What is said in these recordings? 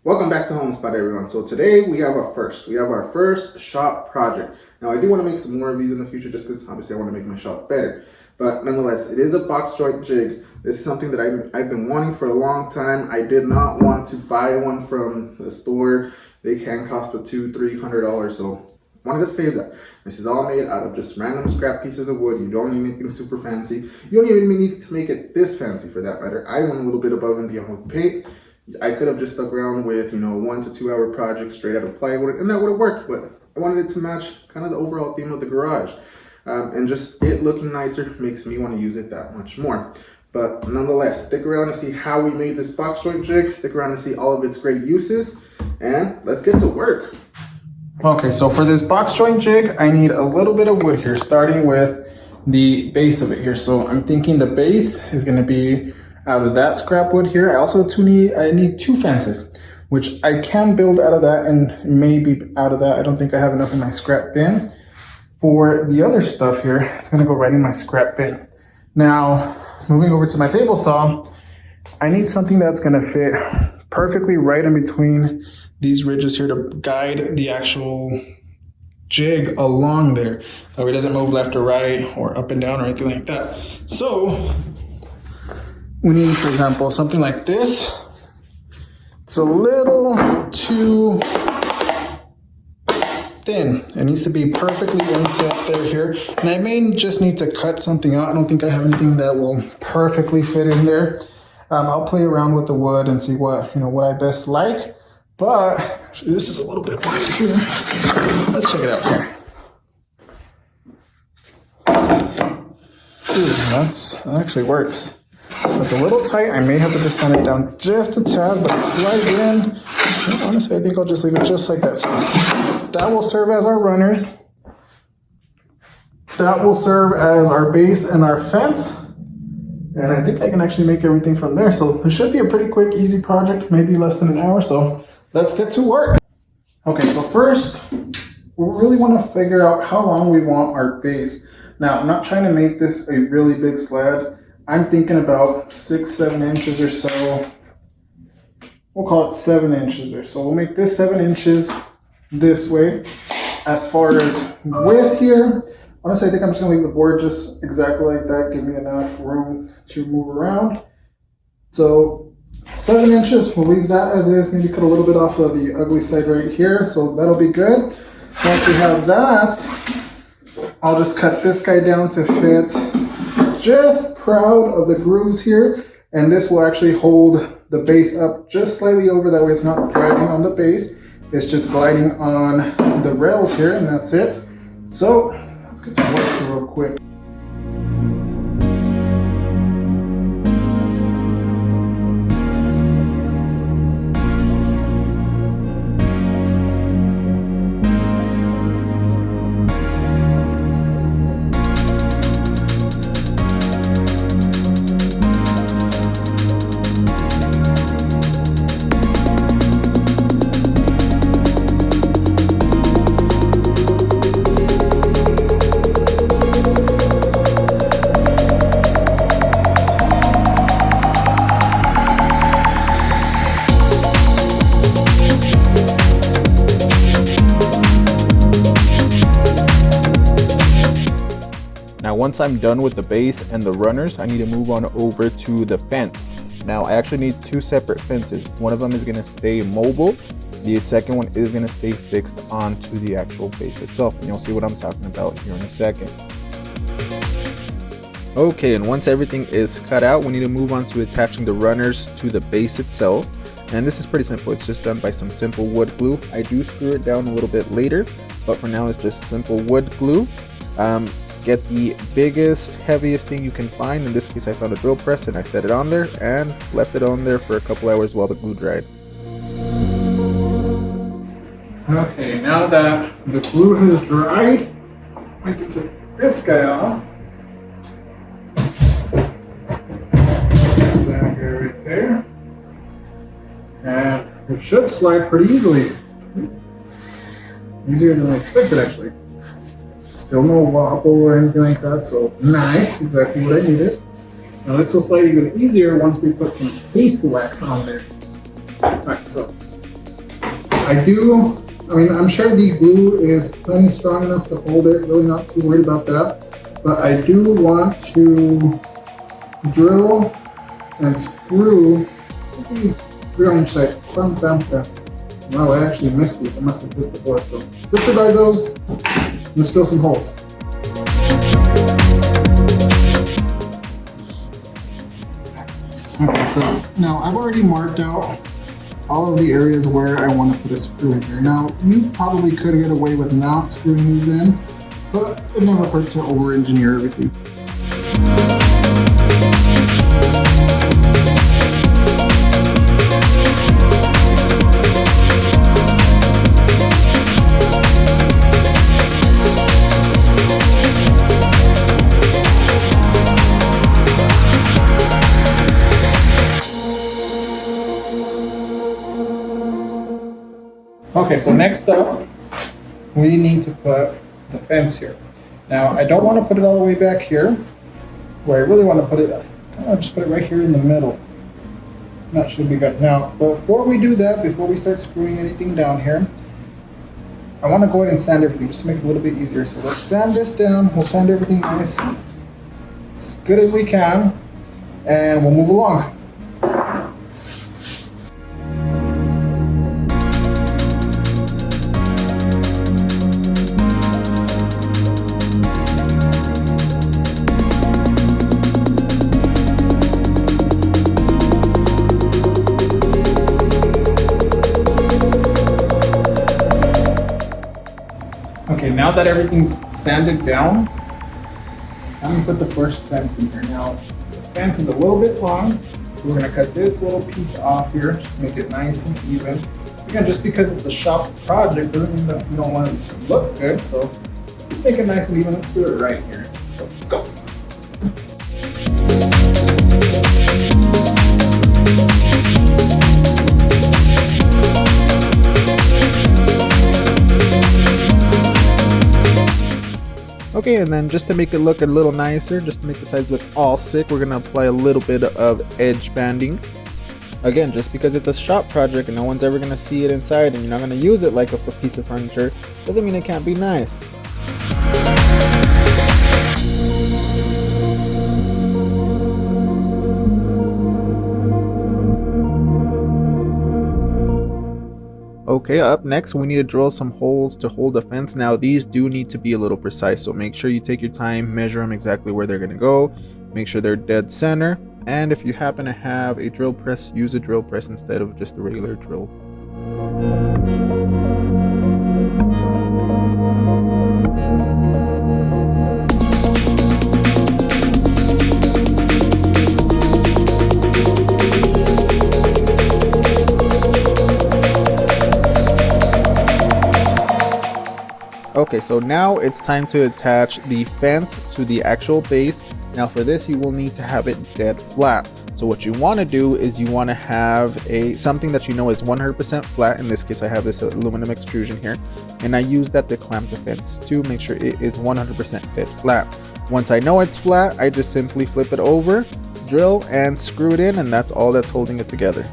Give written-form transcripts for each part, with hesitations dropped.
Welcome back to HomeSpot, everyone. So today we have our first shop project. Now I do want to make some more of these in the future just because obviously I want to make my shop better. But nonetheless, it is a box joint jig. This is something that I've been wanting for a long time. I did not want to buy one from the store. They can cost up to $300, so I wanted to save that. This is all made out of just random scrap pieces of wood. You don't need anything super fancy. You don't even need to make it this fancy for that matter. I went a little bit above and beyond with paint. I could have just stuck around with, 1 to 2 hour projects straight out of plywood, and that would have worked, but I wanted it to match kind of the overall theme of the garage. And just it looking nicer makes me want to use it that much more. But nonetheless, stick around to see how we made this box joint jig, stick around to see all of its great uses, and let's get to work. Okay, so for this box joint jig, I need a little bit of wood here, starting with the base of it here. So I'm thinking the base is going to be out of that scrap wood here. I also need 2 fences, which I can build out of that and maybe out of that. I don't think I have enough in my scrap bin. For the other stuff here, it's going to go right in my scrap bin. Now, moving over to my table saw, I need something that's going to fit perfectly right in between these ridges here to guide the actual jig along there. So it doesn't move left or right or up and down or anything like that. So we need, for example, something like this. It's a little too thin. It needs to be perfectly inset there here. And I may just need to cut something out. I don't think I have anything that will perfectly fit in there. I'll play around with the wood and see what I best like. But actually, this is a little bit wide here. Let's check it out here. Ooh, that actually works. It's a little tight. I may have to just sand it down just a tad, but slide it in. Honestly, I think I'll just leave it just like that. So that will serve as our runners. That will serve as our base and our fence. And I think I can actually make everything from there. So this should be a pretty quick, easy project, maybe less than an hour. So let's get to work. Okay, so first, we really want to figure out how long we want our base. Now, I'm not trying to make this a really big sled. I'm thinking about 6-7 inches or so. We'll call it 7 inches there. So we'll make this 7 inches this way. As far as width here, honestly, I think I'm just gonna leave the board just exactly like that. Give me enough room to move around. So 7 inches, we'll leave that as is. Maybe cut a little bit off of the ugly side right here. So that'll be good. Once we have that, I'll just cut this guy down to fit just proud of the grooves here, and this will actually hold the base up just slightly over, that way it's not dragging on the base, it's just gliding on the rails here, and that's it. So let's get to work here real quick. Now once I'm done with the base and the runners, I need to move on over to the fence. Now I actually need 2 separate fences. One of them is going to stay mobile. The second one is going to stay fixed onto the actual base itself. And you'll see what I'm talking about here in a second. Okay, and once everything is cut out, we need to move on to attaching the runners to the base itself. And this is pretty simple. It's just done by some simple wood glue. I do screw it down a little bit later, but for now it's just simple wood glue. Get the biggest, heaviest thing you can find. In this case, I found a drill press and I set it on there and left it on there for a couple hours while the glue dried. Okay, now that the glue has dried, I can take this guy off. That guy right there. And it should slide pretty easily. Easier than I expected, actually. Still no wobble or anything like that, so nice, exactly what I needed. Now this will slide even easier once we put some paste wax on there. Alright, so I'm sure the glue is plenty strong enough to hold it, really not too worried about that. But I do want to drill and screw 3 on each side. Bam, bam, bam. Wow, I actually missed these. I must have hit the board. So disregard those. Let's drill some holes. Okay, so now I've already marked out all of the areas where I want to put a screw in here. Now, you probably could get away with not screwing these in, but it never hurts to over-engineer everything. Okay, so next up, we need to put the fence here. Now, I don't want to put it all the way back here, where I really want to put it, I'll just put it right here in the middle. That should be good. Now, before we do that, before we start screwing anything down here, I want to go ahead and sand everything just to make it a little bit easier. So let's sand this down, we'll sand everything nice, as good as we can, and we'll move along. Okay, now that everything's sanded down, I'm gonna put the first fence in here. Now, the fence is a little bit long, so we're gonna cut this little piece off here, just to make it nice and even. Again, just because it's a shop project doesn't mean that we don't want it to look good, so let's make it nice and even. Let's do it right here. So, let's go. Okay, and then just to make it look a little nicer, just to make the sides look all sick, we're gonna apply a little bit of edge banding. Again, just because it's a shop project and no one's ever gonna see it inside and you're not gonna use it like a piece of furniture, doesn't mean it can't be nice. Okay, up next we need to drill some holes to hold the fence. Now these do need to be a little precise, so make sure you take your time, measure them exactly where they're going to go, make sure they're dead center, and if you happen to have a drill press, use a drill press instead of just a regular drill. Okay, so now it's time to attach the fence to the actual base. Now for this, you will need to have it dead flat. So what you want to do is you want to have something that you know is 100% flat. In this case, I have this aluminum extrusion here, and I use that to clamp the fence to make sure it is 100% dead flat. Once I know it's flat, I just simply flip it over, drill, and screw it in, and that's all that's holding it together.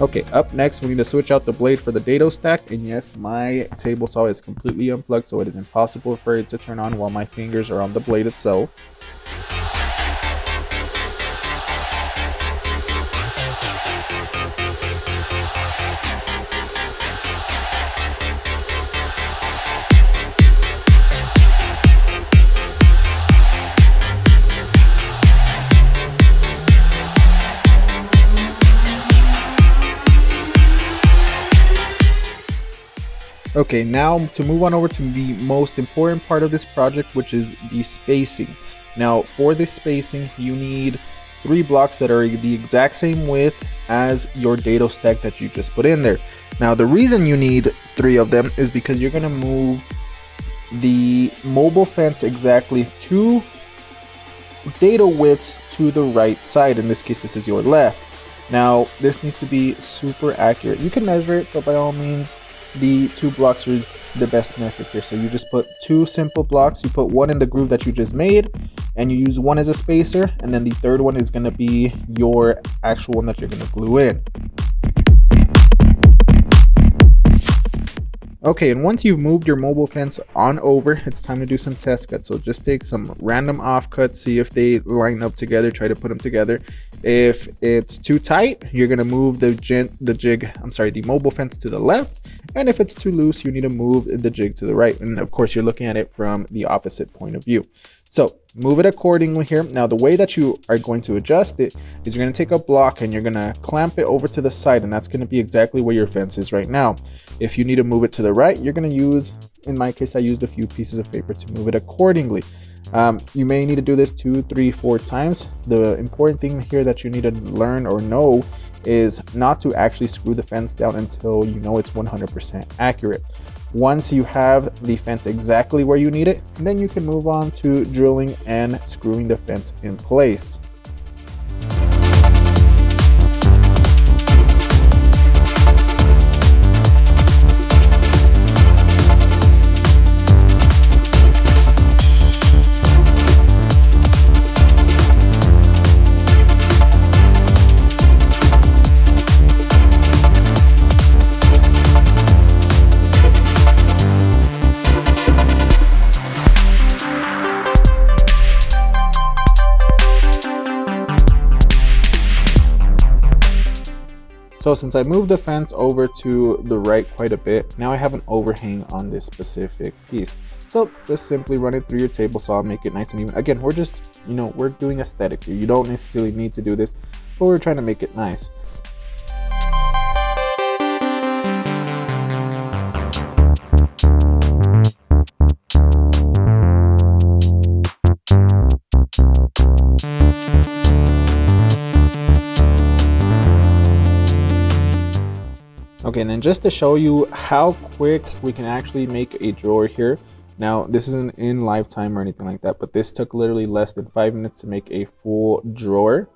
Okay, up next we need to switch out the blade for the dado stack, and yes, my table saw is completely unplugged, so it is impossible for it to turn on while my fingers are on the blade itself. Okay, now to move on over to the most important part of this project, which is the spacing. Now for this spacing, you need 3 blocks that are the exact same width as your dado stack that you just put in there. Now the reason you need 3 of them is because you're going to move the mobile fence exactly 2 dado widths to the right side. In this case, this is your left. Now this needs to be super accurate. You can measure it, but by all means, the 2 blocks are the best method here. So you just put 2 simple blocks, you put one in the groove that you just made, and you use one as a spacer, and then the third one is going to be your actual one that you're going to glue in. Okay, and once you've moved your mobile fence on over, it's time to do some test cuts. So just take some random offcuts, see if they line up together, try to put them together. If it's too tight, you're gonna move the mobile fence to the left. And if it's too loose, you need to move the jig to the right. And of course, you're looking at it from the opposite point of view. So move it accordingly here. Now, the way that you are going to adjust it is you're gonna take a block and you're gonna clamp it over to the side, and that's gonna be exactly where your fence is right now. If you need to move it to the right, you're gonna use, in my case, I used a few pieces of paper to move it accordingly. You may need to do this 2, 3, 4 times. The important thing here that you need to learn or know is not to actually screw the fence down until you know it's 100% accurate. Once you have the fence exactly where you need it, then you can move on to drilling and screwing the fence in place. So since I moved the fence over to the right quite a bit, now I have an overhang on this specific piece. So just simply run it through your table saw, make it nice and even. Again, we're just, we're doing aesthetics here. You don't necessarily need to do this, but we're trying to make it nice. Okay, and then just to show you how quick we can actually make a drawer here. Now, this isn't in lifetime or anything like that, but this took literally less than 5 minutes to make a full drawer.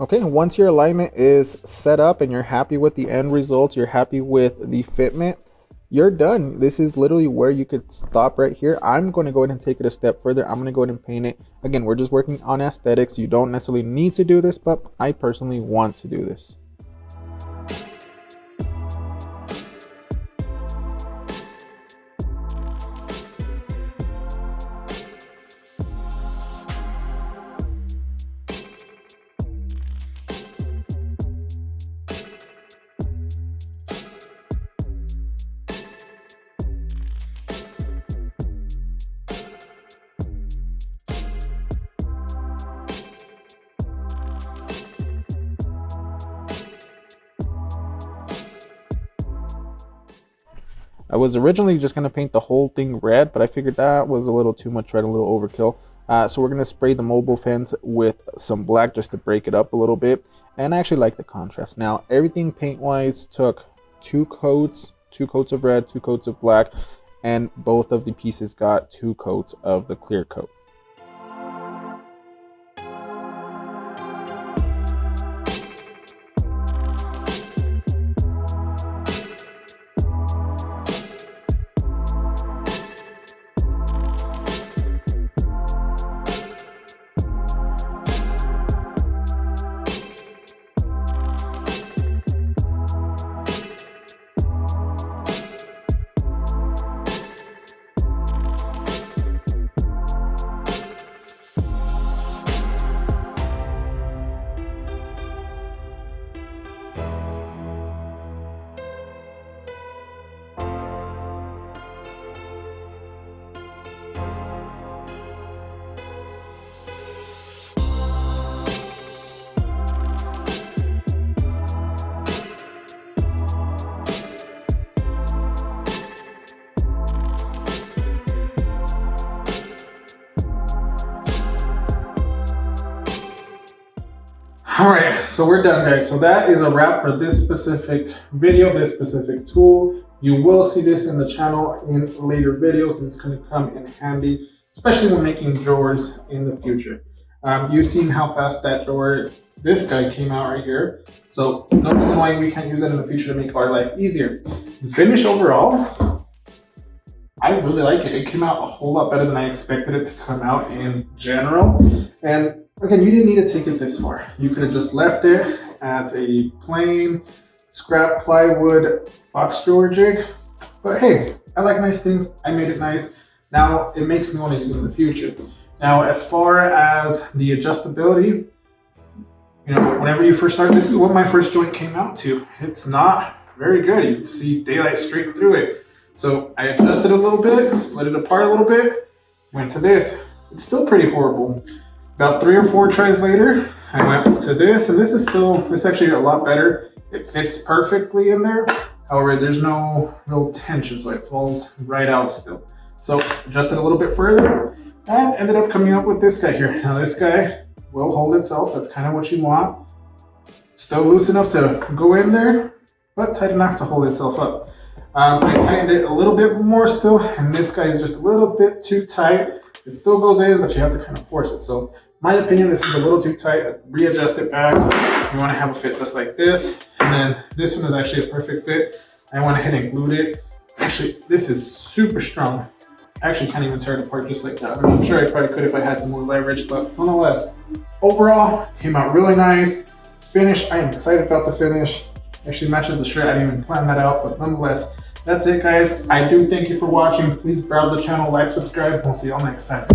Okay, once your alignment is set up and you're happy with the end result, you're happy with the fitment, you're done. This is literally where you could stop right here. I'm going to go ahead and take it a step further. I'm going to go ahead and paint it. Again, we're just working on aesthetics. You don't necessarily need to do this, but I personally want to do this. I was originally just going to paint the whole thing red, but I figured that was a little too much red, a little overkill. So we're going to spray the mobile fence with some black just to break it up a little bit. And I actually like the contrast. Now, everything paint-wise took 2 coats of red, 2 coats of black, and both of the pieces got 2 coats of the clear coat. All right, so we're done, guys. So that is a wrap for this specific video, this specific tool. You will see this in the channel in later videos. This is going to come in handy, especially when making drawers in the future. You've seen how fast that drawer, this guy came out right here. So no reason why we can't use it in the future to make our life easier. The finish overall, I really like it. It came out a whole lot better than I expected it to come out in general. And again, you didn't need to take it this far. You could have just left it as a plain scrap plywood box drawer jig. But hey, I like nice things. I made it nice. Now it makes me want to use it in the future. Now, as far as the adjustability, you know, whenever you first start, this is what my first joint came out to. It's not very good. You can see daylight straight through it. So I adjusted a little bit, split it apart a little bit, went to this. It's still pretty horrible. About 3 or 4 tries later, I went to this, and this is actually a lot better. It fits perfectly in there. However, there's no real tension, so it falls right out still. So adjusted a little bit further and ended up coming up with this guy here. Now this guy will hold itself. That's kind of what you want. Still loose enough to go in there, but tight enough to hold itself up. I tightened it a little bit more still, and this guy is just a little bit too tight. It still goes in, but you have to kind of force it. So my opinion, this is a little too tight. Readjust it back. You want to have a fit just like this. And then this one is actually a perfect fit. I went ahead and glued it. Actually, this is super strong. I actually can't even tear it apart just like that. I mean, I'm sure I probably could if I had some more leverage, but nonetheless, overall, came out really nice. Finish, I am excited about the finish. Actually matches the shirt. I didn't even plan that out, but nonetheless, that's it, guys. I do thank you for watching. Please browse the channel, like, subscribe, and we'll see you all next time.